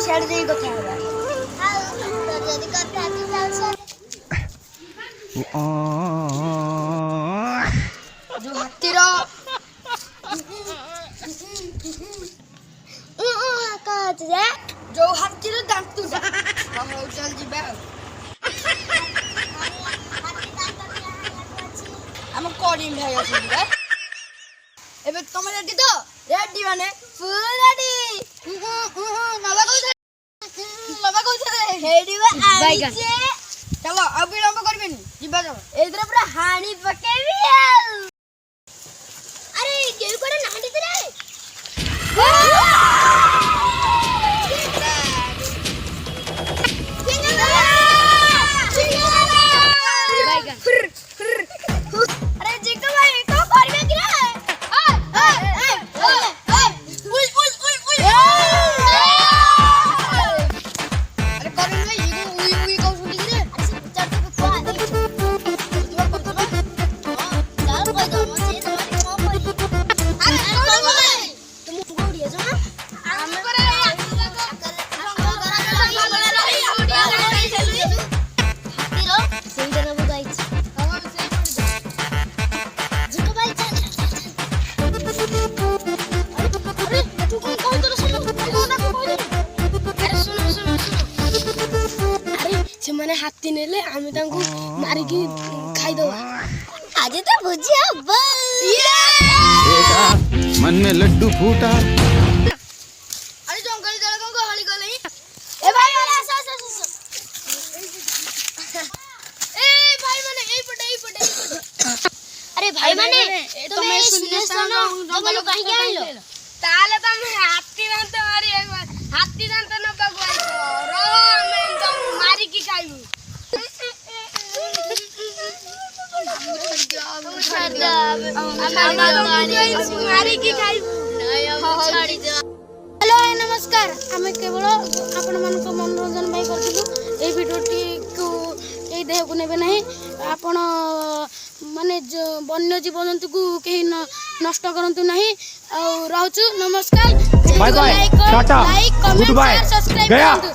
छाड़ दे कथा होगा हां तो जदी कथा तू चल जो हाथीर कहत जे जो हाथीर दांत हो चल जीबा हम कोडिन भाई अछि बा एबे तुम रेडी तो रेडी माने फुल रेडी बाबा को हेडी बा बैगन चलो अब विलंब करबेनी जीबा चलो एदरा पूरा हानी पकेबी अरे केउ कोडा नांडी तरे अरे जिको भाई तो करबे कि रे अरे करिन भाई उई उई कहू सुनी रे चल तो को चल कोई तो मजे तुम्हारी को कोई अरे तुम गोड़िए जो हम करे माने हाथी नेले आमे तांको मारी की खाई दवा आज तो भुजिया बेटा मन में लड्डू फूटा अरे जंगली जल को हली गले ए भाई वाला ए भाई माने ए पटे अरे भाई माने तुम्हें सुने सुनो जंगल कहीं के आइलो ताले तमे हाथी दांत मारी एक बार हाथी दांत न पगवाई रो मैं तो मारी की खाइबू मारी की खाइबू हेलो नमस्कार आमे केवल आपण मन को मनोरंजन भाई करथिलु ए वीडियोटी को ए देह को नेबे नहीं आपण माने वन्य जीव जंतु को कहीं नष्ट करंतु नहीं और रहचु नमस्कार bye bye tata like good comment bye share subscribe गया करंतु